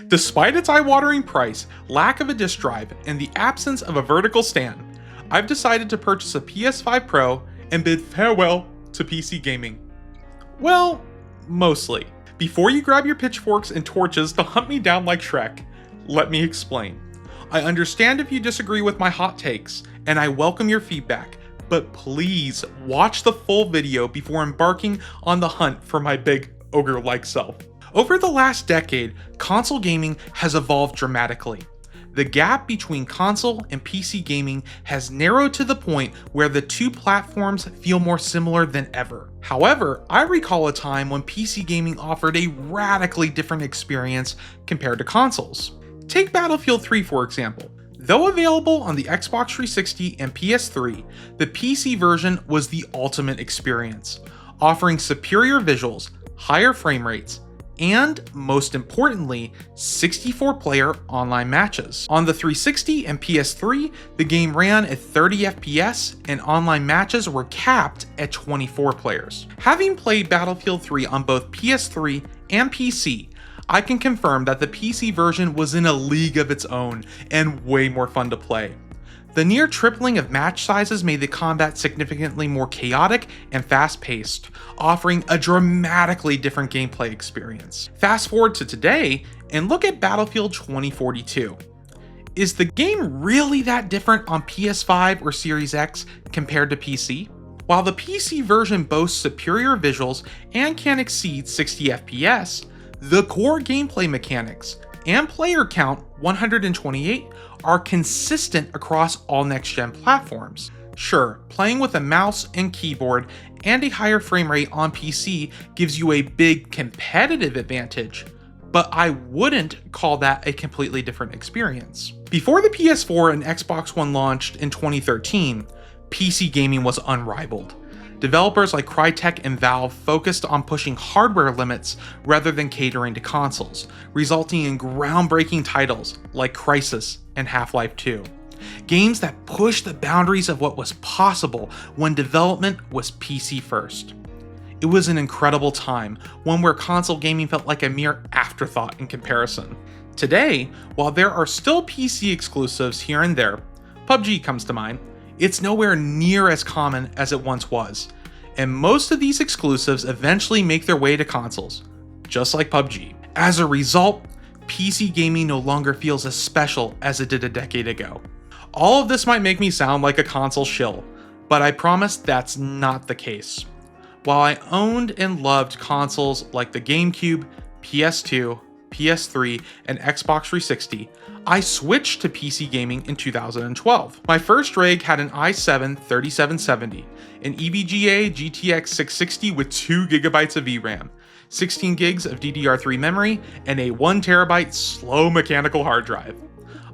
Despite its eye-watering price, lack of a disk drive, and the absence of a vertical stand, I've decided to purchase a PS5 Pro and bid farewell to PC gaming. Well, mostly. Before you grab your pitchforks and torches to hunt me down like Shrek, let me explain. I understand if you disagree with my hot takes, and I welcome your feedback, but please watch the full video before embarking on the hunt for my big ogre-like self. Over the last decade, console gaming has evolved dramatically. The gap between console and PC gaming has narrowed to the point where the two platforms feel more similar than ever. However, I recall a time when PC gaming offered a radically different experience compared to consoles. Take Battlefield 3 for example. Though available on the Xbox 360 and PS3, the PC version was the ultimate experience, offering superior visuals, higher frame rates, and, most importantly, 64-player online matches. On the 360 and PS3, the game ran at 30 FPS and online matches were capped at 24 players. Having played Battlefield 3 on both PS3 and PC, I can confirm that the PC version was in a league of its own and way more fun to play. The near tripling of match sizes made the combat significantly more chaotic and fast-paced, offering a dramatically different gameplay experience. Fast forward to today, and look at Battlefield 2042. Is the game really that different on PS5 or Series X compared to PC? While the PC version boasts superior visuals and can exceed 60 FPS, the core gameplay mechanics and player count 128 are consistent across all next-gen platforms. Sure, playing with a mouse and keyboard and a higher frame rate on PC gives you a big competitive advantage, but I wouldn't call that a completely different experience. Before the PS4 and Xbox One launched in 2013, PC gaming was unrivaled. Developers like Crytek and Valve focused on pushing hardware limits rather than catering to consoles, resulting in groundbreaking titles like Crysis and Half-Life 2. Games that pushed the boundaries of what was possible when development was PC first. It was an incredible time, one where console gaming felt like a mere afterthought in comparison. Today, while there are still PC exclusives here and there, PUBG comes to mind, it's nowhere near as common as it once was, and most of these exclusives eventually make their way to consoles, just like PUBG. As a result, PC gaming no longer feels as special as it did a decade ago. All of this might make me sound like a console shill, but I promise that's not the case. While I owned and loved consoles like the GameCube, PS2, PS3, and Xbox 360, I switched to PC gaming in 2012. My first rig had an i7-3770, an EVGA GTX 660 with 2GB of VRAM, 16 gigs of DDR3 memory, and a 1TB slow mechanical hard drive.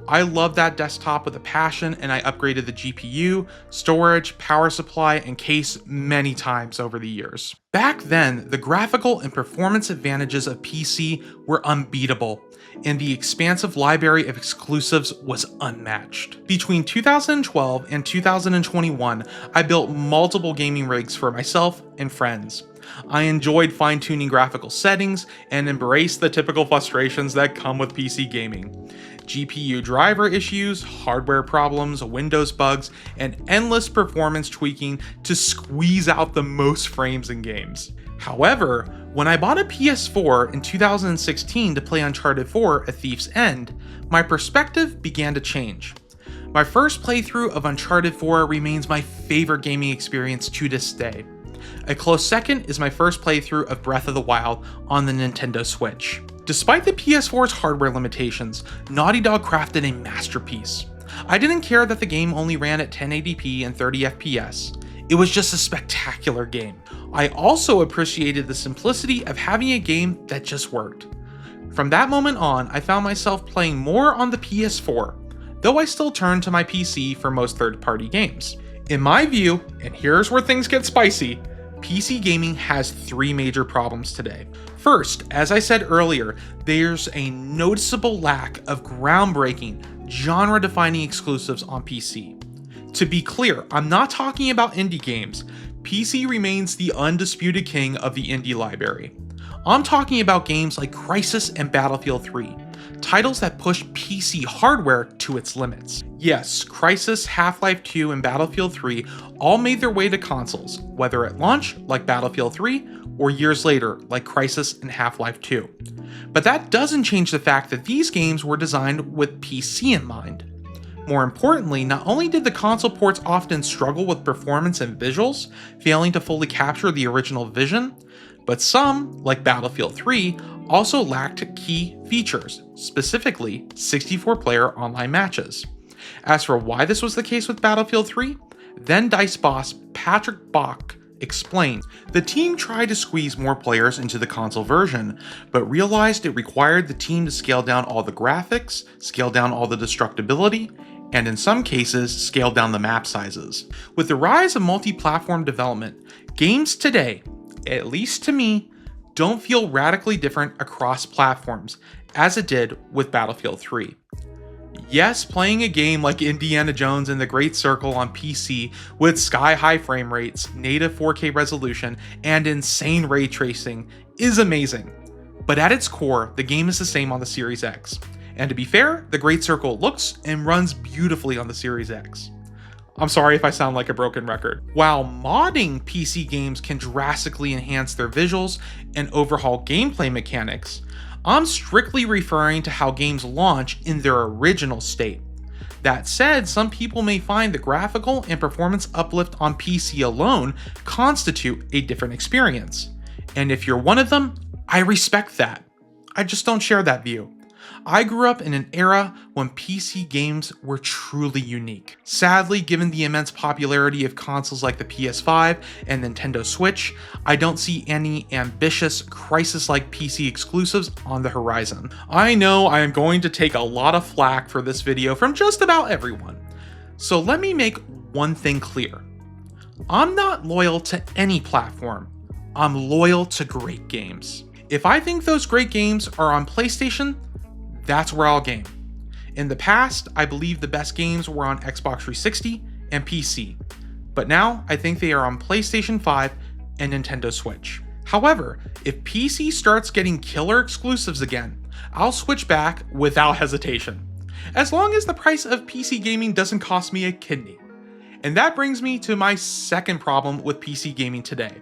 I loved that desktop with a passion, and I upgraded the GPU, storage, power supply, and case many times over the years. Back then, the graphical and performance advantages of PC were unbeatable, and the expansive library of exclusives was unmatched. Between 2012 and 2021, I built multiple gaming rigs for myself and friends. I enjoyed fine-tuning graphical settings and embraced the typical frustrations that come with PC gaming. GPU driver issues, hardware problems, Windows bugs, and endless performance tweaking to squeeze out the most frames in games. However, when I bought a PS4 in 2016 to play Uncharted 4: A Thief's End, my perspective began to change. My first playthrough of Uncharted 4 remains my favorite gaming experience to this day. A close second is my first playthrough of Breath of the Wild on the Nintendo Switch. Despite the PS4's hardware limitations, Naughty Dog crafted a masterpiece. I didn't care that the game only ran at 1080p and 30 FPS. It was just a spectacular game. I also appreciated the simplicity of having a game that just worked. From that moment on, I found myself playing more on the PS4, though I still turned to my PC for most third-party games. In my view, and here's where things get spicy, PC gaming has three major problems today. First, as I said earlier, there's a noticeable lack of groundbreaking, genre-defining exclusives on PC. To be clear, I'm not talking about indie games. PC remains the undisputed king of the indie library. I'm talking about games like Crysis and Battlefield 3, titles that push PC hardware to its limits. Yes, Crysis, Half-Life 2, and Battlefield 3 all made their way to consoles, whether at launch, like Battlefield 3, or years later, like Crysis and Half-Life 2. But that doesn't change the fact that these games were designed with PC in mind. More importantly, not only did the console ports often struggle with performance and visuals, failing to fully capture the original vision, but some, like Battlefield 3, also lacked key features, specifically 64-player online matches. As for why this was the case with Battlefield 3, then DICE boss Patrick Bach explained, the team tried to squeeze more players into the console version, but realized it required the team to scale down all the graphics, scale down all the destructibility, and in some cases, scale down the map sizes. With the rise of multi-platform development, games today, at least to me, don't feel radically different across platforms, as it did with Battlefield 3. Yes, playing a game like Indiana Jones and the Great Circle on PC with sky-high frame rates, native 4K resolution, and insane ray tracing is amazing. But at its core, the game is the same on the Series X. And to be fair, the Great Circle looks and runs beautifully on the Series X. I'm sorry if I sound like a broken record. While modding PC games can drastically enhance their visuals and overhaul gameplay mechanics, I'm strictly referring to how games launch in their original state. That said, some people may find the graphical and performance uplift on PC alone constitute a different experience. And if you're one of them, I respect that. I just don't share that view. I grew up in an era when PC games were truly unique. Sadly, given the immense popularity of consoles like the PS5 and Nintendo Switch, I don't see any ambitious, Crysis-like PC exclusives on the horizon. I know I am going to take a lot of flack for this video from just about everyone. So let me make one thing clear. I'm not loyal to any platform. I'm loyal to great games. If I think those great games are on PlayStation, that's where I'll game. In the past, I believe the best games were on Xbox 360 and PC, but now I think they are on PlayStation 5 and Nintendo Switch. However, if PC starts getting killer exclusives again, I'll switch back without hesitation, as long as the price of PC gaming doesn't cost me a kidney. And that brings me to my second problem with PC gaming today.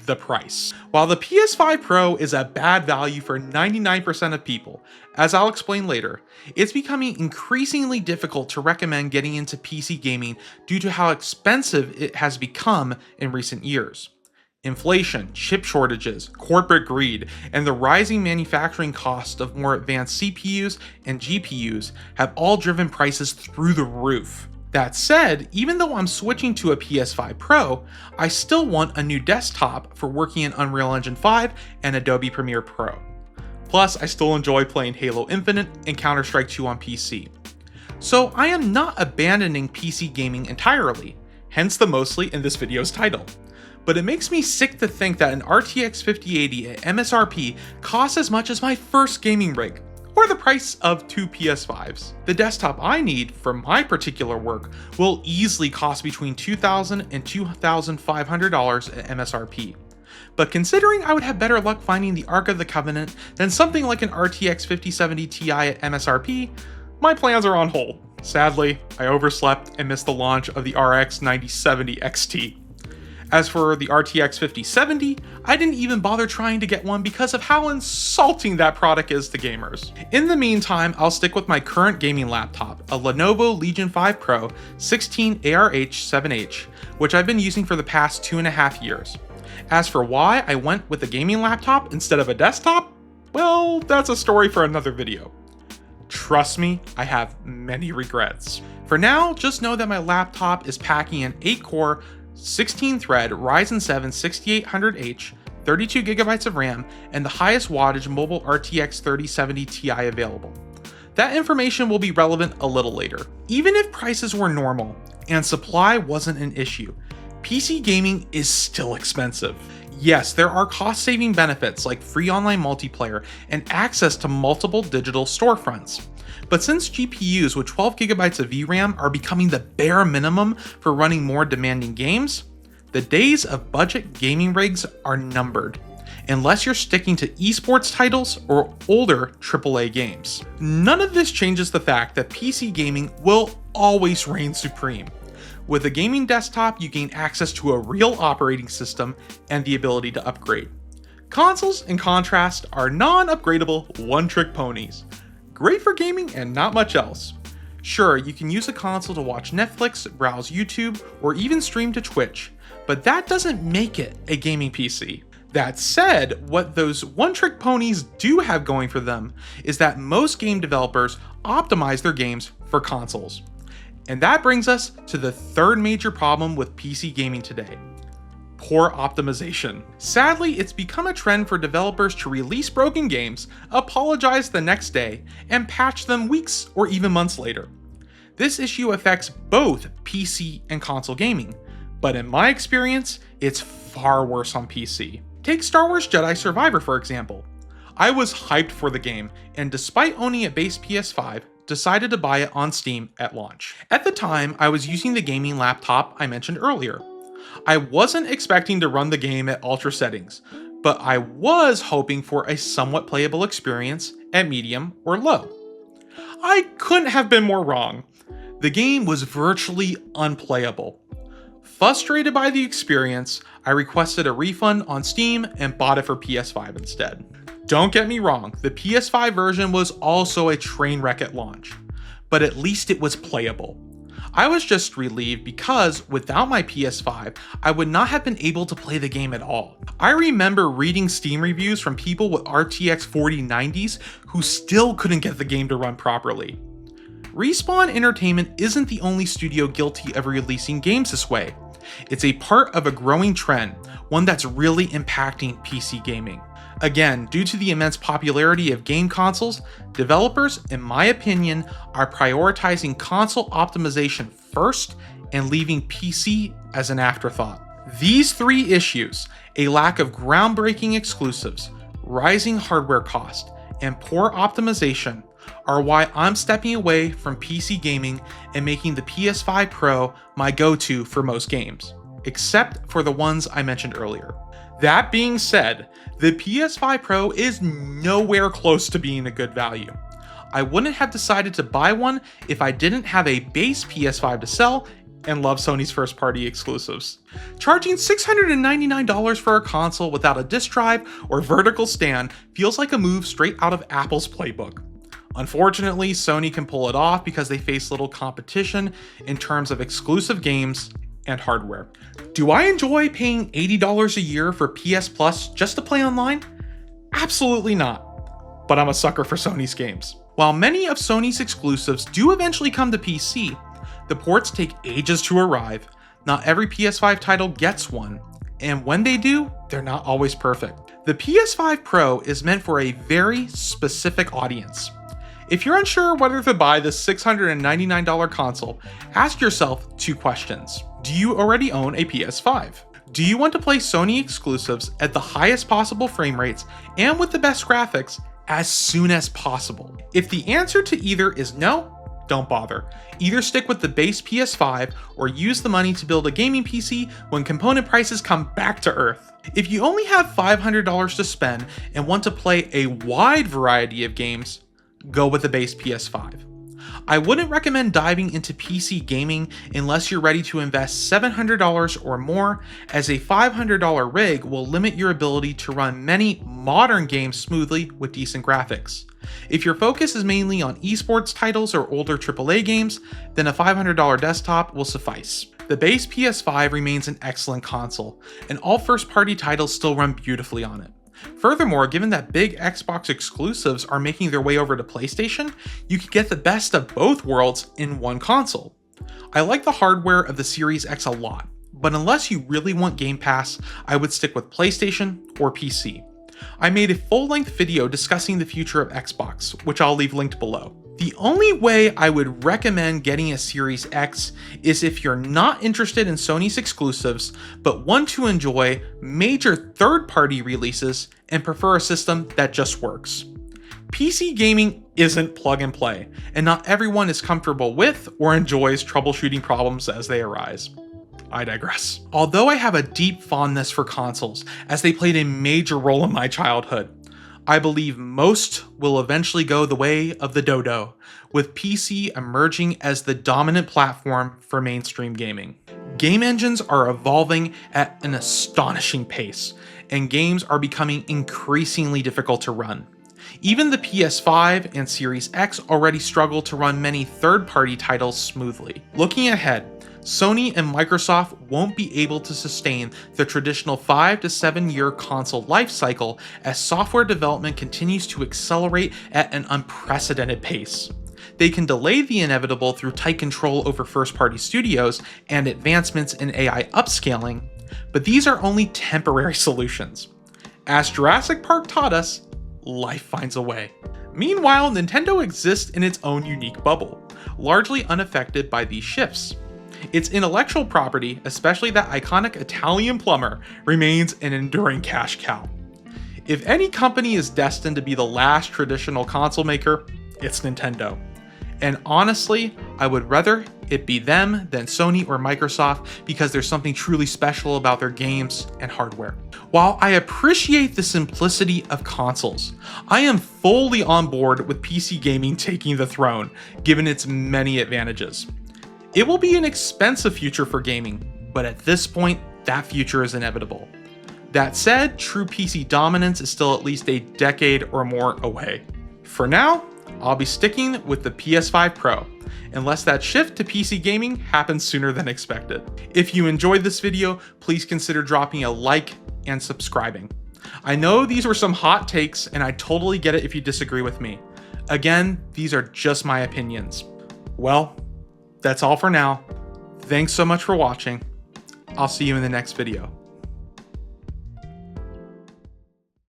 The price. While the PS5 Pro is a bad value for 99% of people, as I'll explain later, it's becoming increasingly difficult to recommend getting into PC gaming due to how expensive it has become in recent years. Inflation, chip shortages, corporate greed, and the rising manufacturing costs of more advanced CPUs and GPUs have all driven prices through the roof. That said, even though I'm switching to a PS5 Pro, I still want a new desktop for working in Unreal Engine 5 and Adobe Premiere Pro. Plus, I still enjoy playing Halo Infinite and Counter-Strike 2 on PC. So I am not abandoning PC gaming entirely, hence the mostly in this video's title. But it makes me sick to think that an RTX 5080 at MSRP costs as much as my first gaming rig, or the price of 2 PS5s. The desktop I need for my particular work will easily cost between $2,000 and $2,500 at MSRP. But considering I would have better luck finding the Ark of the Covenant than something like an RTX 5070 Ti at MSRP, my plans are on hold. Sadly, I overslept and missed the launch of the RX 9070 XT. As for the RTX 5070, I didn't even bother trying to get one because of how insulting that product is to gamers. In the meantime, I'll stick with my current gaming laptop, a Lenovo Legion 5 Pro 16ARH7H, which I've been using for the past 2.5 years. As for why I went with a gaming laptop instead of a desktop, well, that's a story for another video. Trust me, I have many regrets. For now, just know that my laptop is packing an 8-core, 16-thread Ryzen 7 6800H, 32GB of RAM, and the highest wattage mobile RTX 3070 Ti available. That information will be relevant a little later. Even if prices were normal and supply wasn't an issue, PC gaming is still expensive. Yes, there are cost-saving benefits like free online multiplayer and access to multiple digital storefronts. But since GPUs with 12GB of VRAM are becoming the bare minimum for running more demanding games, the days of budget gaming rigs are numbered. unless you're sticking to esports titles or older AAA games. None of this changes the fact that PC gaming will always reign supreme. With a gaming desktop, you gain access to a real operating system and the ability to upgrade. Consoles, in contrast, are non-upgradable one-trick ponies. Great for gaming and not much else. Sure, you can use a console to watch Netflix, browse YouTube, or even stream to Twitch, but that doesn't make it a gaming PC. That said, what those one-trick ponies do have going for them is that most game developers optimize their games for consoles. And that brings us to the third major problem with PC gaming today: poor optimization. Sadly, it's become a trend for developers to release broken games, apologize the next day, and patch them weeks or even months later. This issue affects both PC and console gaming, but in my experience, it's far worse on PC. Take Star Wars Jedi Survivor for example. I was hyped for the game, and despite owning a base PS5, decided to buy it on Steam at launch. At the time, I was using the gaming laptop I mentioned earlier. I wasn't expecting to run the game at ultra settings, but I was hoping for a somewhat playable experience at medium or low. I couldn't have been more wrong. The game was virtually unplayable. Frustrated by the experience, I requested a refund on Steam and bought it for PS5 instead. Don't get me wrong, the PS5 version was also a train wreck at launch, but at least it was playable. I was just relieved because without my PS5, I would not have been able to play the game at all. I remember reading Steam reviews from people with RTX 4090s who still couldn't get the game to run properly. Respawn Entertainment isn't the only studio guilty of releasing games this way. It's a part of a growing trend, one that's really impacting PC gaming. Again, due to the immense popularity of game consoles, developers, in my opinion, are prioritizing console optimization first and leaving PC as an afterthought. These three issues, a lack of groundbreaking exclusives, rising hardware cost, and poor optimization, are why I'm stepping away from PC gaming and making the PS5 Pro my go-to for most games, except for the ones I mentioned earlier. That being said, the PS5 Pro is nowhere close to being a good value. I wouldn't have decided to buy one if I didn't have a base PS5 to sell and love Sony's first-party exclusives. Charging $699 for a console without a disc drive or vertical stand feels like a move straight out of Apple's playbook. Unfortunately, Sony can pull it off because they face little competition in terms of exclusive games and hardware. Do I enjoy paying $80 a year for PS Plus just to play online? Absolutely not, but I'm a sucker for Sony's games. While many of Sony's exclusives do eventually come to PC, the ports take ages to arrive. Not every PS5 title gets one, and when they do, they're not always perfect. The PS5 Pro is meant for a very specific audience. If you're unsure whether to buy this $699 console, ask yourself two questions. Do you already own a PS5? Do you want to play Sony exclusives at the highest possible frame rates and with the best graphics as soon as possible? If the answer to either is no, don't bother. Either stick with the base PS5 or use the money to build a gaming PC when component prices come back to earth. If you only have $500 to spend and want to play a wide variety of games, go with the base PS5. I wouldn't recommend diving into PC gaming unless you're ready to invest $700 or more, as a $500 rig will limit your ability to run many modern games smoothly with decent graphics. If your focus is mainly on esports titles or older AAA games, then a $500 desktop will suffice. The base PS5 remains an excellent console, and all first-party titles still run beautifully on it. Furthermore, given that big Xbox exclusives are making their way over to PlayStation, you can get the best of both worlds in one console. I like the hardware of the Series X a lot, but unless you really want Game Pass, I would stick with PlayStation or PC. I made a full-length video discussing the future of Xbox, which I'll leave linked below. The only way I would recommend getting a Series X is if you're not interested in Sony's exclusives, but want to enjoy major third-party releases and prefer a system that just works. PC gaming isn't plug and play, and not everyone is comfortable with or enjoys troubleshooting problems as they arise. I digress. Although I have a deep fondness for consoles, as they played a major role in my childhood, I believe most will eventually go the way of the dodo, with PC emerging as the dominant platform for mainstream gaming. Game engines are evolving at an astonishing pace, and games are becoming increasingly difficult to run. Even the PS5 and Series X already struggle to run many third-party titles smoothly. Looking ahead, Sony and Microsoft won't be able to sustain the traditional 5 to 7 year console lifecycle as software development continues to accelerate at an unprecedented pace. They can delay the inevitable through tight control over first-party studios and advancements in AI upscaling, but these are only temporary solutions. As Jurassic Park taught us, life finds a way. Meanwhile, Nintendo exists in its own unique bubble, largely unaffected by these shifts. Its intellectual property, especially that iconic Italian plumber, remains an enduring cash cow. If any company is destined to be the last traditional console maker, it's Nintendo. And honestly, I would rather it be them than Sony or Microsoft because there's something truly special about their games and hardware. While I appreciate the simplicity of consoles, I am fully on board with PC gaming taking the throne, given its many advantages. It will be an expensive future for gaming, but at this point, that future is inevitable. That said, true PC dominance is still at least a decade or more away. For now, I'll be sticking with the PS5 Pro, unless that shift to PC gaming happens sooner than expected. If you enjoyed this video, please consider dropping a like and subscribing. I know these were some hot takes, and I totally get it if you disagree with me. Again, these are just my opinions. Well, that's all for now. Thanks so much for watching. I'll see you in the next video.